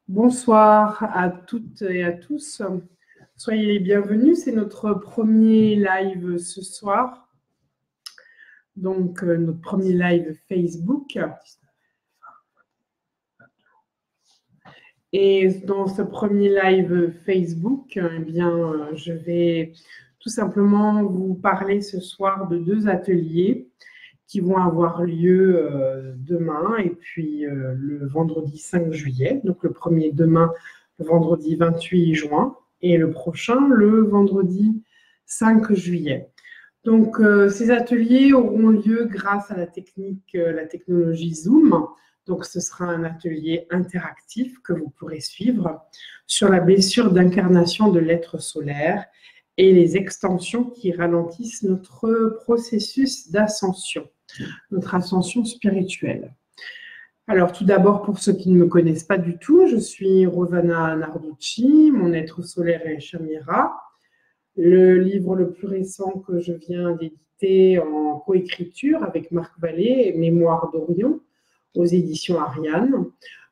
Bonsoir à toutes et à tous. Soyez les bienvenus. C'est notre premier live ce soir. Donc, notre premier live Facebook. Et dans ce premier live Facebook, eh bien, je vais tout simplement vous parler ce soir de deux ateliers qui vont avoir lieu demain et puis le vendredi 5 juillet. Donc le premier demain, le vendredi 28 juin, et le prochain, le vendredi 5 juillet. Donc ces ateliers auront lieu grâce à la technologie Zoom. Donc ce sera un atelier interactif que vous pourrez suivre sur la blessure d'incarnation de l'être solaire et les extensions qui ralentissent notre processus d'ascension, notre ascension spirituelle. Alors tout d'abord, pour ceux qui ne me connaissent pas du tout, je suis Rosana Narducci, mon être solaire est Shamira. Le livre le plus récent que je viens d'éditer en coécriture avec Marc Vallée, Mémoire d'Orion, aux éditions Ariane.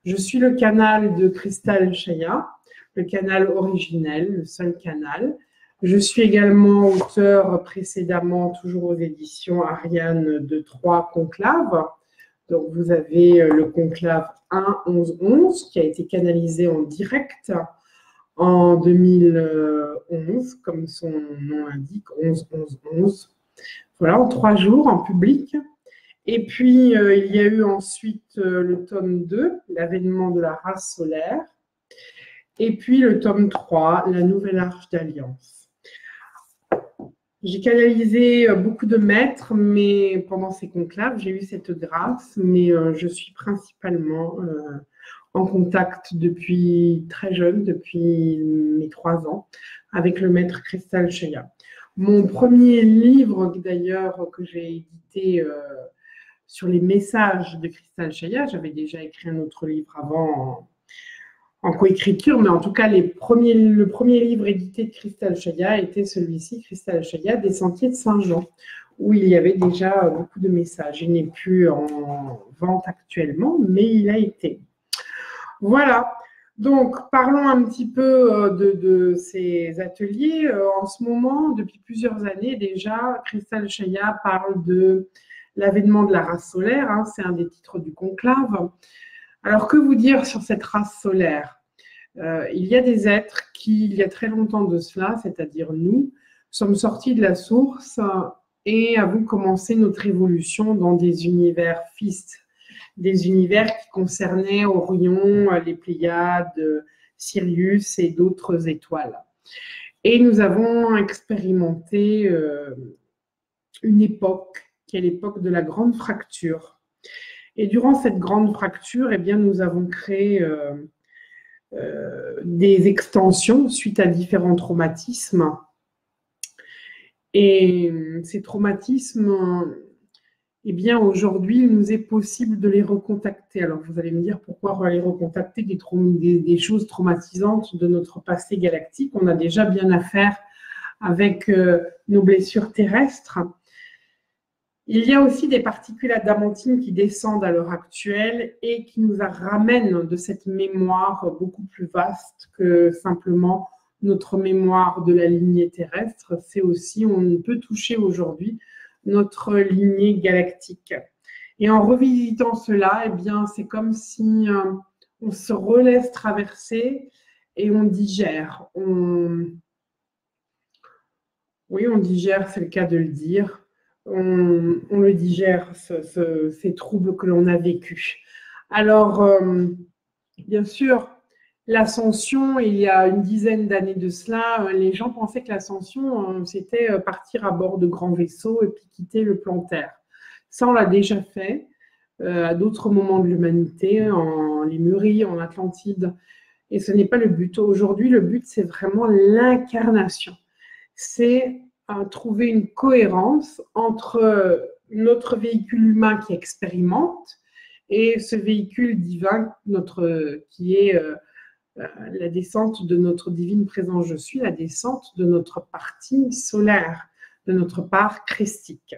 Je suis le canal de Cristal Chaya, le canal originel, le seul canal. Je suis également auteur précédemment, toujours aux éditions Ariane, de 3 conclaves. Donc, vous avez le conclave 1-11-11 qui a été canalisé en direct en 2011, comme son nom l'indique, 11-11-11. Voilà, en 3 jours en public. Et puis, il y a eu ensuite le tome 2, l'avènement de la race solaire. Et puis, le tome 3, la nouvelle arche d'alliance. J'ai canalisé beaucoup de maîtres, mais pendant ces conclaves, j'ai eu cette grâce, mais je suis principalement en contact depuis très jeune, depuis mes 3 ans, avec le maître Cristal Chaya. Mon premier livre, d'ailleurs, que j'ai édité sur les messages de Cristal Chaya, j'avais déjà écrit un autre livre avant en coécriture, mais en tout cas, le premier livre édité de Cristal Chaya était celui-ci, Cristal Chaya, des Sentiers de Saint-Jean, où il y avait déjà beaucoup de messages. Il n'est plus en vente actuellement, mais il a été. Voilà. Donc, parlons un petit peu de ces ateliers. En ce moment, depuis plusieurs années déjà, Cristal Chaya parle de l'avènement de la race solaire. Hein, c'est un des titres du conclave. Alors, que vous dire sur cette race solaire ? Il y a des êtres qui, il y a très longtemps de cela, c'est-à-dire nous, sommes sortis de la source et avons commencé notre évolution dans des univers fixes, des univers qui concernaient Orion, les Pléiades, Sirius et d'autres étoiles. Et nous avons expérimenté une époque qui est l'époque de la grande fracture. Et durant cette grande fracture, eh bien, nous avons créé des extensions suite à différents traumatismes. Et ces traumatismes, eh bien, aujourd'hui, il nous est possible de les recontacter. Alors, vous allez me dire pourquoi les recontacter des choses traumatisantes de notre passé galactique. On a déjà bien à faire avec nos blessures terrestres. Il y a aussi des particules adamantines qui descendent à l'heure actuelle et qui nous ramènent de cette mémoire beaucoup plus vaste que simplement notre mémoire de la lignée terrestre. C'est aussi, on peut toucher aujourd'hui notre lignée galactique. Et en revisitant cela, eh bien, c'est comme si on se relaisse traverser et on digère. Oui, on digère, c'est le cas de le dire. On le digère, ces troubles que l'on a vécus. Alors, bien sûr, l'ascension, il y a une dizaine d'années de cela, les gens pensaient que l'ascension, c'était partir à bord de grands vaisseaux et puis quitter le plan Terre. Ça, on l'a déjà fait à d'autres moments de l'humanité, en Lémurie, en Atlantide, et ce n'est pas le but. Aujourd'hui, le but, c'est vraiment l'incarnation. C'est trouver une cohérence entre notre véhicule humain qui expérimente et ce véhicule divin qui est la descente de notre divine présence je suis, la descente de notre partie solaire, de notre part christique.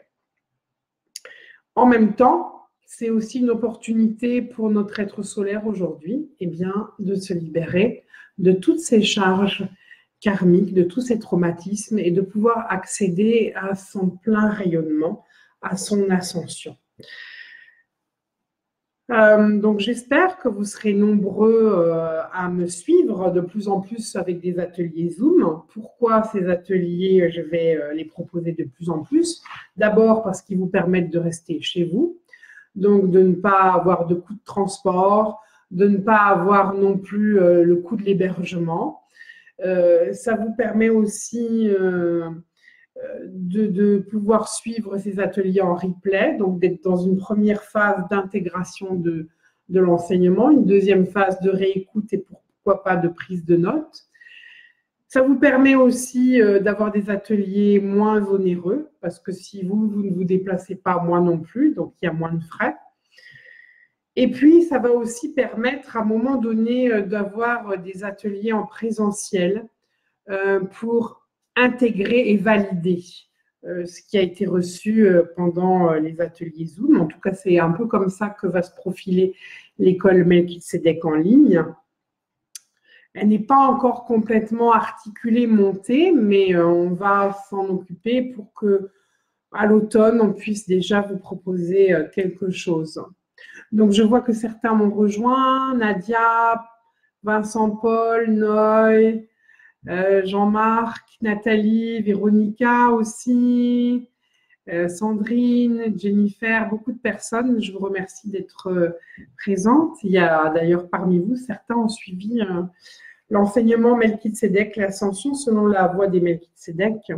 En même temps, c'est aussi une opportunité pour notre être solaire aujourd'hui, eh bien, de se libérer de toutes ces charges karmiques, de tous ces traumatismes et de pouvoir accéder à son plein rayonnement, à son ascension. Donc j'espère que vous serez nombreux à me suivre de plus en plus avec des ateliers Zoom. Pourquoi ces ateliers, je vais les proposer de plus en plus? D'abord parce qu'ils vous permettent de rester chez vous, donc de ne pas avoir de coût de transport, de ne pas avoir non plus le coût de l'hébergement. Ça vous permet aussi de pouvoir suivre ces ateliers en replay, donc d'être dans une première phase d'intégration de l'enseignement, une deuxième phase de réécoute et pourquoi pas de prise de notes. Ça vous permet aussi d'avoir des ateliers moins onéreux, parce que si vous ne vous déplacez pas, moi non plus, donc il y a moins de frais. Et puis, ça va aussi permettre à un moment donné d'avoir des ateliers en présentiel pour intégrer et valider ce qui a été reçu pendant les ateliers Zoom. En tout cas, c'est un peu comme ça que va se profiler l'école Melchizedek en ligne. Elle n'est pas encore complètement articulée, montée, mais on va s'en occuper pour que à l'automne, on puisse déjà vous proposer quelque chose. Donc, je vois que certains m'ont rejoint, Nadia, Vincent Paul, Noé, Jean-Marc, Nathalie, Véronica aussi, Sandrine, Jennifer, beaucoup de personnes. Je vous remercie d'être présentes. Il y a d'ailleurs parmi vous, certains ont suivi l'enseignement Melchizedek, l'ascension selon la voie des Melchizedek,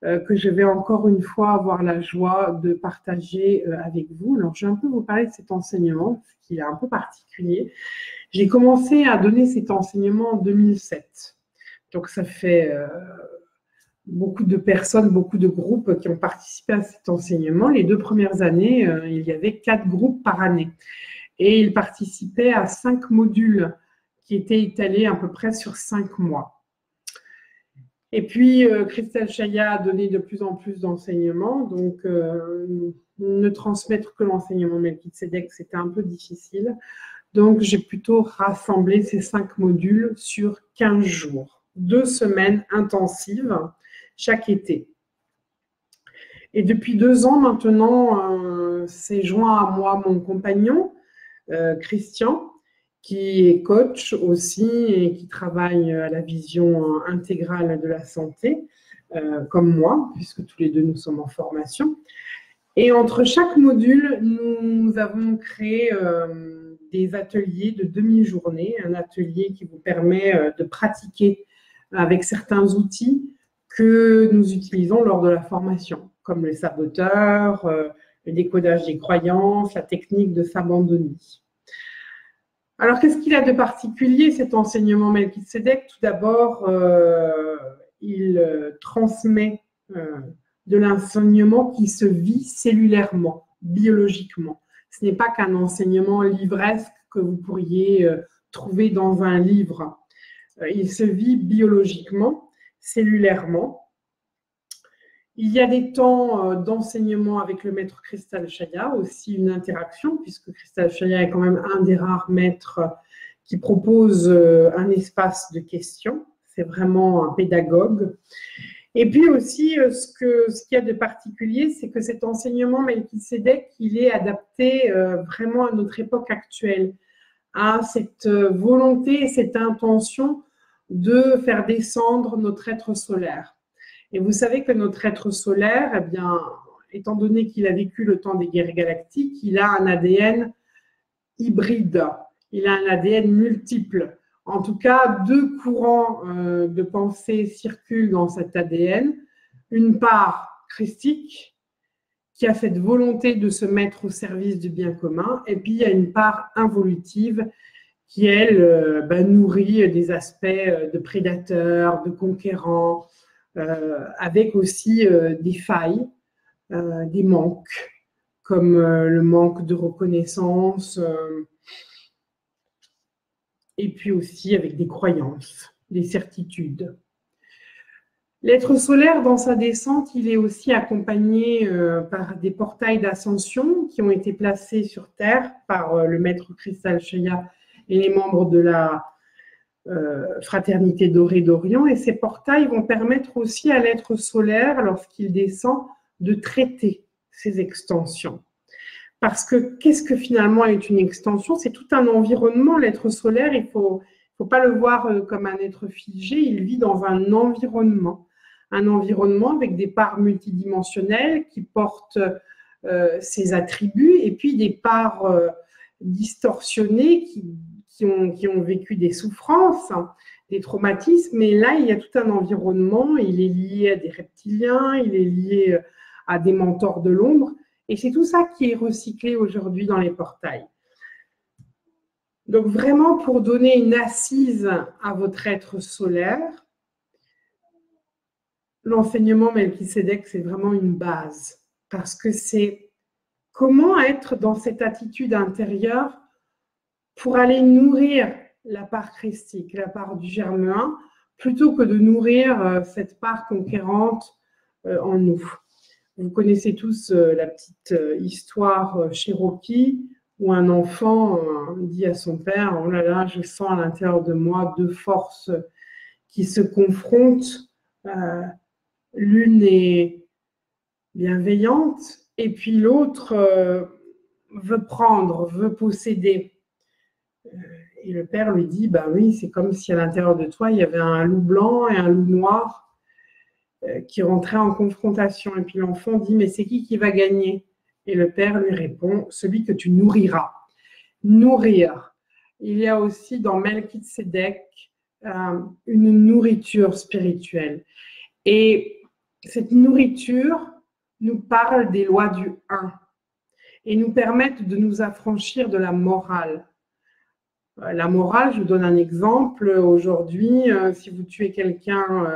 que je vais encore une fois avoir la joie de partager avec vous. Alors, je vais un peu vous parler de cet enseignement, parce qu'il est un peu particulier. J'ai commencé à donner cet enseignement en 2007. Donc, ça fait beaucoup de personnes, beaucoup de groupes qui ont participé à cet enseignement. Les 2 premières années, il y avait 4 groupes par année. Et ils participaient à 5 modules qui étaient étalés à peu près sur 5 mois. Et puis, Christelle Chaya a donné de plus en plus d'enseignements. Donc, ne transmettre que l'enseignement Melchizedek, c'était un peu difficile. Donc, j'ai plutôt rassemblé ces 5 modules sur 15 jours. 2 semaines intensives chaque été. Et depuis 2 ans maintenant, s'est joint à moi mon compagnon, Christian, qui est coach aussi et qui travaille à la vision intégrale de la santé, comme moi, puisque tous les deux nous sommes en formation. Et entre chaque module, nous avons créé des ateliers de demi-journée, un atelier qui vous permet de pratiquer avec certains outils que nous utilisons lors de la formation, comme les saboteurs, le décodage des croyances, la technique de s'abandonner. Alors, qu'est-ce qu'il a de particulier, cet enseignement Melchizedek? Tout d'abord, il transmet de l'enseignement qui se vit cellulairement, biologiquement. Ce n'est pas qu'un enseignement livresque que vous pourriez trouver dans un livre. Il se vit biologiquement, cellulairement. Il y a des temps d'enseignement avec le maître Christelle Chaya, aussi une interaction, puisque Christelle Chaya est quand même un des rares maîtres qui propose un espace de questions. C'est vraiment un pédagogue. Et puis aussi, ce qu'il y a de particulier, c'est que cet enseignement Melchizedek, il est adapté vraiment à notre époque actuelle, à cette volonté, cette intention de faire descendre notre être solaire. Et vous savez que notre être solaire, eh bien, étant donné qu'il a vécu le temps des guerres galactiques, il a un ADN hybride, il a un ADN multiple. En tout cas, 2 courants de pensée circulent dans cet ADN. Une part christique, qui a cette volonté de se mettre au service du bien commun, et puis il y a une part involutive qui, elle, nourrit des aspects de prédateurs, de conquérants, avec aussi des failles, des manques, comme le manque de reconnaissance, et puis aussi avec des croyances, des certitudes. L'être solaire, dans sa descente, il est aussi accompagné par des portails d'ascension qui ont été placés sur Terre par le maître Cristal Sheya et les membres de la Fraternité dorée d'Orient. Et ces portails vont permettre aussi à l'être solaire, lorsqu'il descend, de traiter ces extensions. Parce que qu'est-ce que finalement est une extension? C'est tout un environnement. L'être solaire, il ne faut pas le voir comme un être figé, il vit dans un environnement avec des parts multidimensionnelles qui portent ses attributs et puis des parts distorsionnées qui ont vécu des souffrances, des traumatismes. Et là, il y a tout un environnement, il est lié à des reptiliens, il est lié à des mentors de l'ombre. Et c'est tout ça qui est recyclé aujourd'hui dans les portails. Donc vraiment, pour donner une assise à votre être solaire, l'enseignement Melchisédek, c'est vraiment une base. Parce que c'est comment être dans cette attitude intérieure pour aller nourrir la part christique, la part du germe 1, plutôt que de nourrir cette part conquérante en nous. Vous connaissez tous la petite histoire Cherokee où un enfant dit à son père « Oh là là, je sens à l'intérieur de moi deux forces qui se confrontent. L'une est bienveillante et puis l'autre veut prendre, veut posséder. » Et le père lui dit « Ben oui, c'est comme si à l'intérieur de toi, il y avait un loup blanc et un loup noir qui rentraient en confrontation. » Et puis l'enfant dit « Mais c'est qui va gagner ?» Et le père lui répond « Celui que tu nourriras. » Nourrir. Il y a aussi dans Melchisédek une nourriture spirituelle. Et cette nourriture nous parle des lois du 1 et nous permettent de nous affranchir de la morale. La morale, je vous donne un exemple. Aujourd'hui, si vous tuez quelqu'un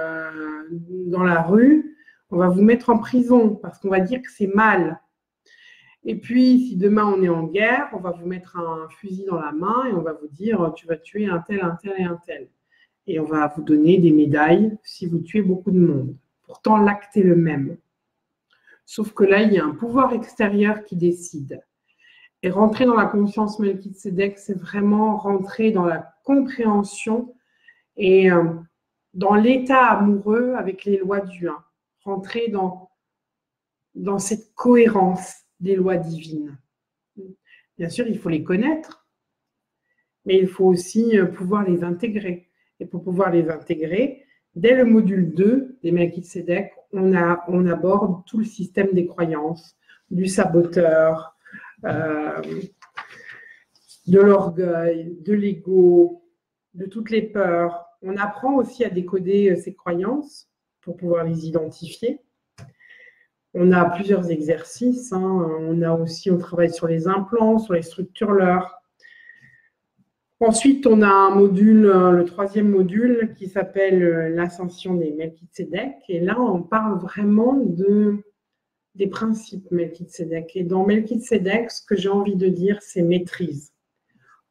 dans la rue, on va vous mettre en prison parce qu'on va dire que c'est mal. Et puis, si demain on est en guerre, on va vous mettre un fusil dans la main et on va vous dire tu vas tuer un tel et un tel. Et on va vous donner des médailles si vous tuez beaucoup de monde. Pourtant, l'acte est le même. Sauf que là, il y a un pouvoir extérieur qui décide. Et rentrer dans la conscience Melchisédek, c'est vraiment rentrer dans la compréhension et dans l'état amoureux avec les lois du 1. Rentrer dans cette cohérence des lois divines. Bien sûr, il faut les connaître, mais il faut aussi pouvoir les intégrer. Et pour pouvoir les intégrer, dès le module 2 des Melchisédek, on aborde tout le système des croyances, du saboteur, de l'orgueil, de l'ego, de toutes les peurs. On apprend aussi à décoder ces croyances pour pouvoir les identifier. On a plusieurs exercices. On travaille sur les implants, sur les structures leurres. Ensuite, on a un module, le 3e module, qui s'appelle l'ascension des Melchisédek. Et là, on parle vraiment des principes Melchisédek. Et dans Melchisédek, ce que j'ai envie de dire, c'est maîtrise,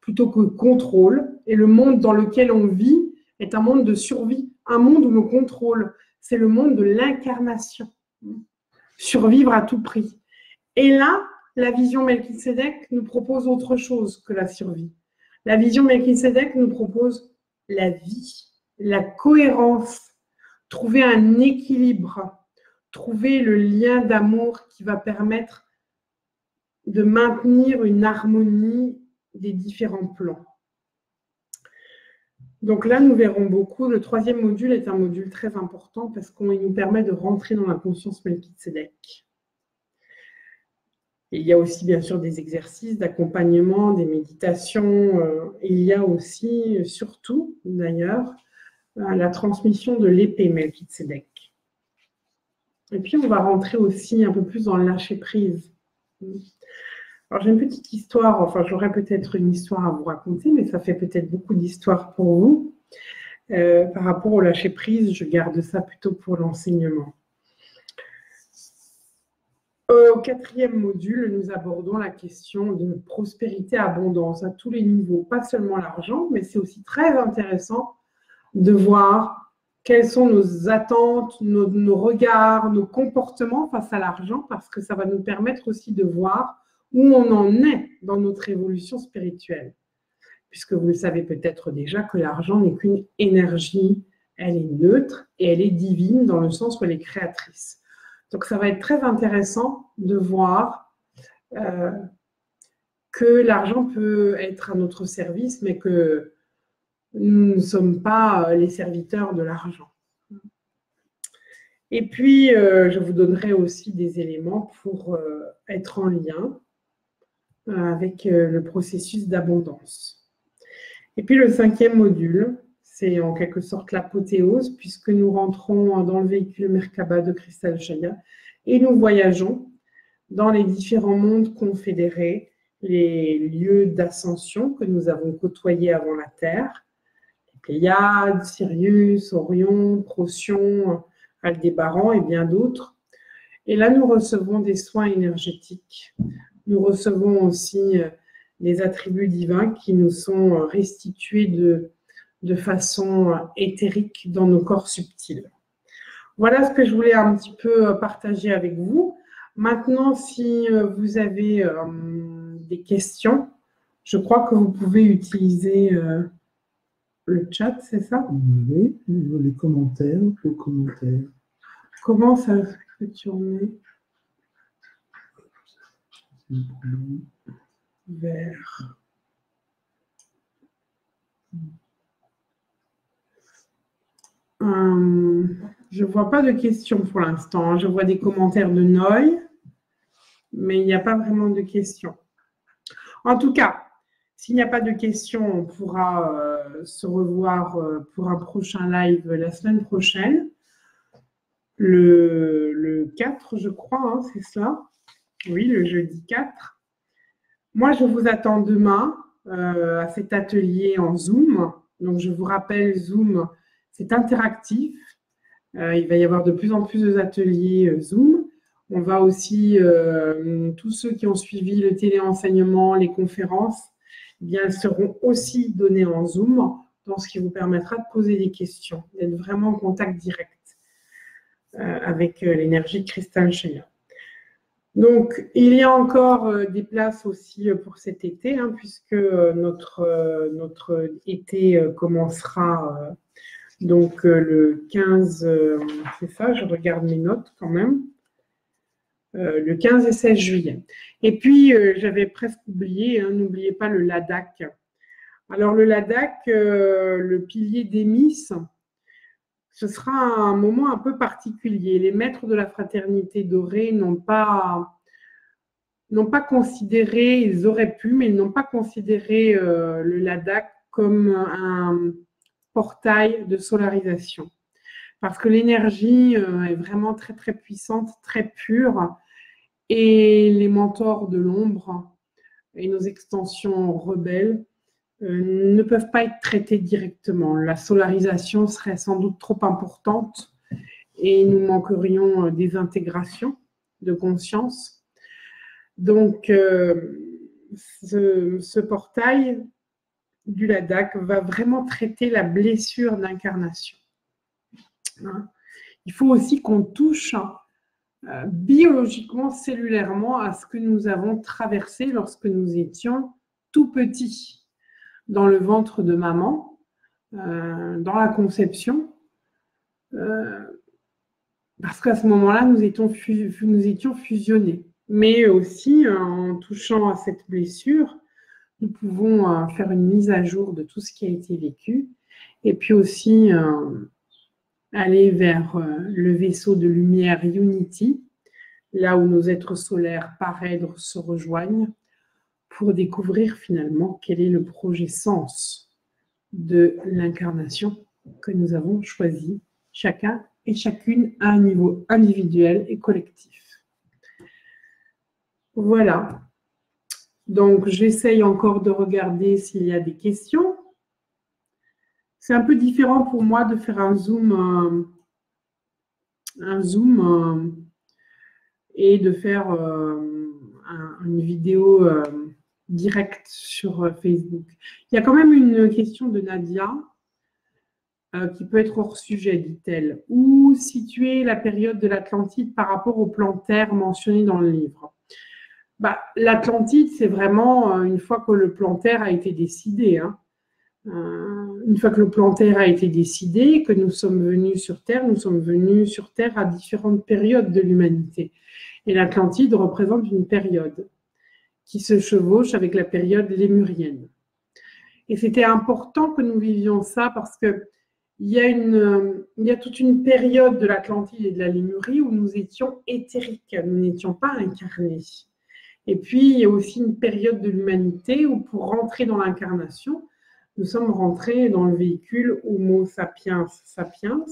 plutôt que contrôle. Et le monde dans lequel on vit est un monde de survie, un monde où l'on contrôle. C'est le monde de l'incarnation. Survivre à tout prix. Et là, la vision Melchisédek nous propose autre chose que la survie. La vision Melchisédek nous propose la vie, la cohérence, trouver un équilibre, trouver le lien d'amour qui va permettre de maintenir une harmonie des différents plans. Donc là, nous verrons beaucoup. Le 3e module est un module très important parce qu'il nous permet de rentrer dans la conscience Melchisédek. Il y a aussi, bien sûr, des exercices d'accompagnement, des méditations. Il y a aussi, surtout, d'ailleurs, la transmission de l'épée Melchisédek. Et puis, on va rentrer aussi un peu plus dans le lâcher-prise. Alors, j'ai une petite histoire, enfin, j'aurais peut-être une histoire à vous raconter, mais ça fait peut-être beaucoup d'histoires pour vous. Par rapport au lâcher-prise, je garde ça plutôt pour l'enseignement. Au 4e module, nous abordons la question de prospérité, abondance à tous les niveaux, pas seulement l'argent, mais c'est aussi très intéressant de voir quelles sont nos attentes, nos regards, nos comportements face à l'argent, parce que ça va nous permettre aussi de voir où on en est dans notre évolution spirituelle. Puisque vous le savez peut-être déjà que l'argent n'est qu'une énergie, elle est neutre et elle est divine dans le sens où elle est créatrice. Donc ça va être très intéressant de voir que l'argent peut être à notre service, mais que nous ne sommes pas les serviteurs de l'argent. Et puis, je vous donnerai aussi des éléments pour être en lien avec le processus d'abondance. Et puis, le 5e module, c'est en quelque sorte l'apothéose, puisque nous rentrons dans le véhicule Merkaba de Cristal Shaya et nous voyageons dans les différents mondes confédérés, les lieux d'ascension que nous avons côtoyés avant la Terre, les Pléiades, Sirius, Orion, Procyon, Aldébaran et bien d'autres. Et là, nous recevons des soins énergétiques. Nous recevons aussi les attributs divins qui nous sont restitués de façon éthérique dans nos corps subtils. Voilà ce que je voulais un petit peu partager avec vous. Maintenant, si vous avez des questions, je crois que vous pouvez utiliser le chat, c'est ça? Oui, les commentaires, Comment ça se tourner vers... je ne vois pas de questions pour l'instant. Je vois des commentaires de Noy, mais il n'y a pas vraiment de questions. En tout cas, s'il n'y a pas de questions, on pourra se revoir pour un prochain live la semaine prochaine. Le 4, je crois, hein, c'est cela. Oui, le jeudi 4. Moi, je vous attends demain à cet atelier en Zoom. Donc, je vous rappelle, Zoom, c'est interactif. Il va y avoir de plus en plus d'ateliers Zoom. On va aussi, tous ceux qui ont suivi le téléenseignement, les conférences, eh bien, elles seront aussi données en Zoom, dans ce qui vous permettra de poser des questions, d'être vraiment en contact direct avec l'énergie de Cristal Shaya. Donc, il y a encore des places aussi pour cet été, hein, puisque notre été commencera donc le 15, c'est ça, je regarde mes notes quand même, le 15 et 16 juillet. Et puis, j'avais presque oublié, hein, n'oubliez pas le Ladakh. Alors, le Ladakh, le pilier d'Émis, ce sera un moment un peu particulier. Les maîtres de la fraternité dorée n'ont pas considéré, ils auraient pu, mais ils n'ont pas considéré le Ladakh comme un portail de solarisation. Parce que l'énergie est vraiment très, très puissante, très pure. Et les mentors de l'ombre et nos extensions rebelles ne peuvent pas être traités directement. La solarisation serait sans doute trop importante et nous manquerions des intégrations de conscience. Donc, ce portail du Ladakh va vraiment traiter la blessure d'incarnation. Hein. Il faut aussi qu'on touche biologiquement, cellulairement, à ce que nous avons traversé lorsque nous étions tout petits. Dans le ventre de maman, dans la conception, parce qu'à ce moment-là, nous étions fusionnés. Mais aussi, en touchant à cette blessure, nous pouvons faire une mise à jour de tout ce qui a été vécu, et puis aussi aller vers le vaisseau de lumière Unity, là où nos êtres solaires parèdres se rejoignent, pour découvrir finalement quel est le projet sens de l'incarnation que nous avons choisi, chacun et chacune à un niveau individuel et collectif. Voilà. Donc, j'essaye encore de regarder s'il y a des questions. C'est un peu différent pour moi de faire un zoom et de faire une vidéo direct sur Facebook. Il y a quand même une question de Nadia. qui peut être hors sujet, dit-elle. Où situer la période de l'Atlantide par rapport au plan Terre mentionné dans le livre? L'Atlantide, c'est vraiment une fois que le plan Terre a été décidé. Hein. Une fois que le plan Terre a été décidé, que nous sommes venus sur Terre à différentes périodes de l'humanité. Et l'Atlantide représente une période qui se chevauche avec la période lémurienne. Et c'était important que nous vivions ça parce que il y a toute une période de l'Atlantide et de la Lémurie où nous étions éthériques, nous n'étions pas incarnés. Et puis, il y a aussi une période de l'humanité où pour rentrer dans l'incarnation, nous sommes rentrés dans le véhicule Homo sapiens sapiens,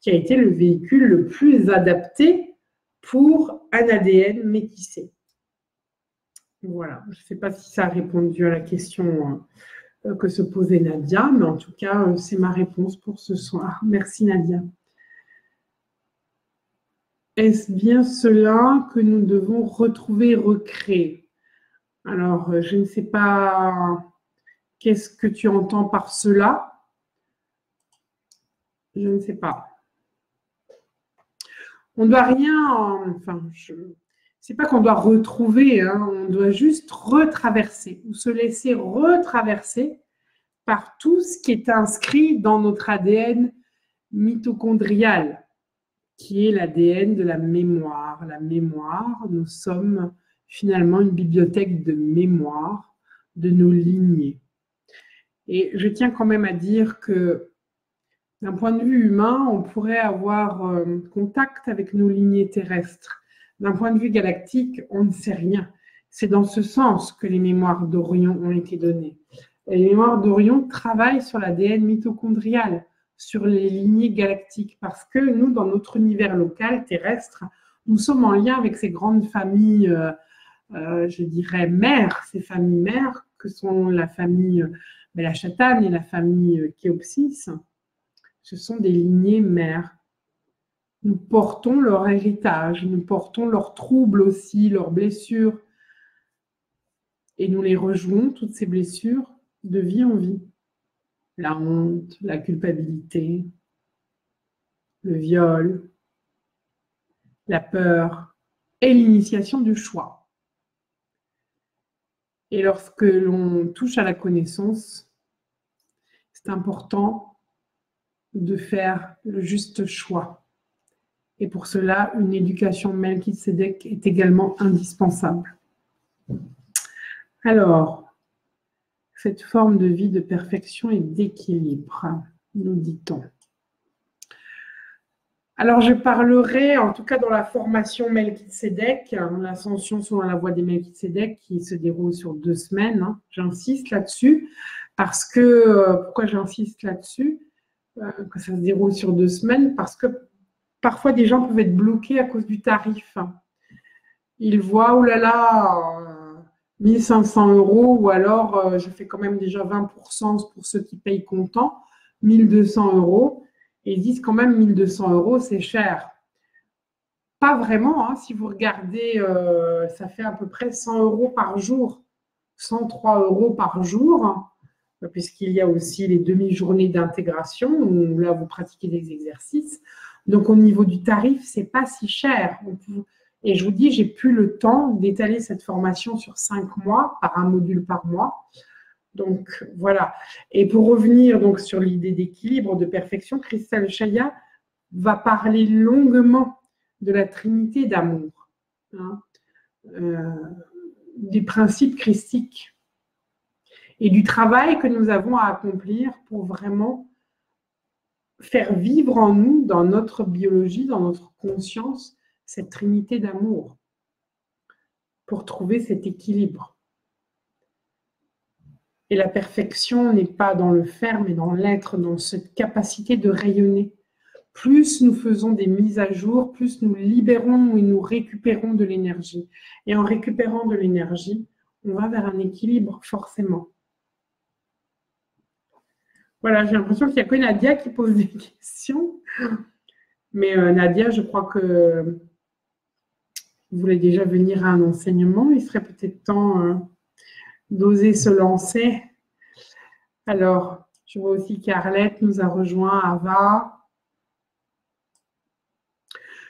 qui a été le véhicule le plus adapté pour un ADN métissé. Voilà, je ne sais pas si ça a répondu à la question que se posait Nadia, mais en tout cas, c'est ma réponse pour ce soir. Merci Nadia. Est-ce bien cela que nous devons retrouver et recréer? Alors, je ne sais pas qu'est-ce que tu entends par cela. Je ne sais pas. On ne doit rien, c'est pas qu'on doit retrouver, hein, on doit juste retraverser ou se laisser retraverser par tout ce qui est inscrit dans notre ADN mitochondrial, qui est l'ADN de la mémoire. La mémoire, nous sommes finalement une bibliothèque de mémoire de nos lignées. Et je tiens quand même à dire que d'un point de vue humain, on pourrait avoir contact avec nos lignées terrestres. D'un point de vue galactique, on ne sait rien. C'est dans ce sens que les mémoires d'Orion ont été données. Les mémoires d'Orion travaillent sur l'ADN mitochondrial, sur les lignées galactiques, parce que nous, dans notre univers local terrestre, nous sommes en lien avec ces grandes familles, je dirais mères, ces familles mères que sont la famille Belachatan et la famille Kéopsis. Ce sont des lignées mères. Nous portons leur héritage, nous portons leurs troubles aussi, leurs blessures. Et nous les rejouons, toutes ces blessures, de vie en vie. La honte, la culpabilité, le viol, la peur et l'initiation du choix. Et lorsque l'on touche à la connaissance, c'est important de faire le juste choix. Et pour cela, une éducation Melchizedek est également indispensable. Alors, cette forme de vie de perfection et d'équilibre, nous dit-on. Alors, je parlerai, en tout cas dans la formation Melchizedek, l'ascension selon la voie des Melchizedek qui se déroule sur 2 semaines. Hein. J'insiste là-dessus parce que, pourquoi j'insiste là-dessus, que ça se déroule sur 2 semaines? Parce que parfois, des gens peuvent être bloqués à cause du tarif. Ils voient, oh là là, 1500 € ou alors je fais quand même déjà 20% pour ceux qui payent comptant, 1200 €. Et ils disent quand même 1200 €, c'est cher. Pas vraiment, hein, si vous regardez, ça fait à peu près 100 € par jour, 103 € par jour, puisqu'il y a aussi les demi-journées d'intégration où là, vous pratiquez des exercices. Donc, au niveau du tarif, ce n'est pas si cher. Et je vous dis, j'ai plus le temps d'étaler cette formation sur 5 mois, par un module par mois. Donc, voilà. Et pour revenir donc, sur l'idée d'équilibre, de perfection, Christelle Chaya va parler longuement de la Trinité d'amour, hein, des principes christiques et du travail que nous avons à accomplir pour vraiment faire vivre en nous, dans notre biologie, dans notre conscience, cette trinité d'amour, pour trouver cet équilibre. Et la perfection n'est pas dans le faire, mais dans l'être, dans cette capacité de rayonner. Plus nous faisons des mises à jour, plus nous libérons et nous récupérons de l'énergie. Et en récupérant de l'énergie, on va vers un équilibre forcément. Voilà, j'ai l'impression qu'il n'y a que Nadia qui pose des questions. Mais Nadia, je crois que vous voulez déjà venir à un enseignement. Il serait peut-être temps d'oser se lancer. Alors, Je vois aussi qu'Arlette nous a rejoint, Ava.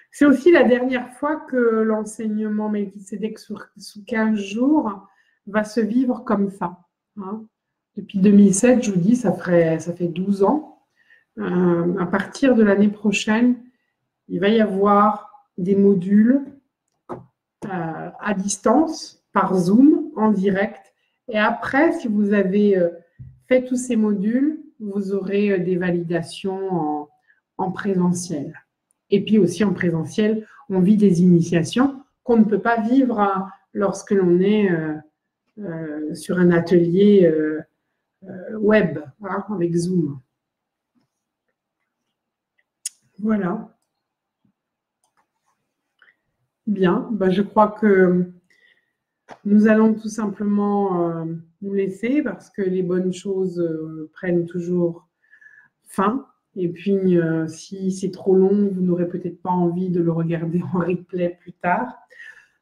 C'est aussi la dernière fois que l'enseignement Melchisedec sous 15 jours va se vivre comme ça. Hein. Depuis 2007, je vous dis, ça fait 12 ans. À partir de l'année prochaine, il va y avoir des modules à distance, par Zoom, en direct. Et après, si vous avez fait tous ces modules, vous aurez des validations en présentiel. Et puis aussi en présentiel, on vit des initiations qu'on ne peut pas vivre lorsque l'on est sur un atelier web, hein, avec Zoom. Voilà. Bien, ben, je crois que nous allons tout simplement nous laisser parce que les bonnes choses prennent toujours fin. Et puis, si c'est trop long, vous n'aurez peut-être pas envie de le regarder en replay plus tard.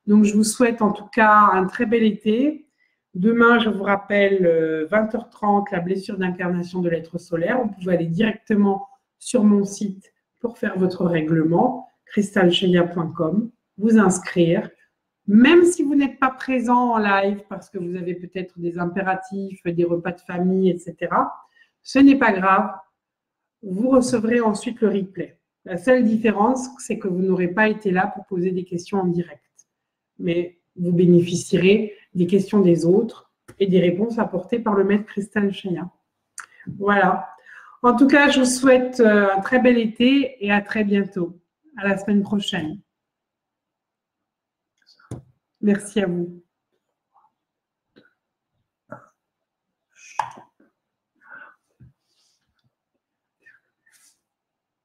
Donc, je vous souhaite en tout cas un très bel été. Demain, je vous rappelle, 20h30, la blessure d'incarnation de l'être solaire. Vous pouvez aller directement sur mon site pour faire votre règlement, cristalcheya.com, vous inscrire. Même si vous n'êtes pas présent en live parce que vous avez peut-être des impératifs, des repas de famille, etc., ce n'est pas grave. Vous recevrez ensuite le replay. La seule différence, c'est que vous n'aurez pas été là pour poser des questions en direct. Mais vous bénéficierez des questions des autres et des réponses apportées par le maître Cristal Cheya. Voilà. En tout cas, je vous souhaite un très bel été et à très bientôt. À la semaine prochaine. Merci à vous.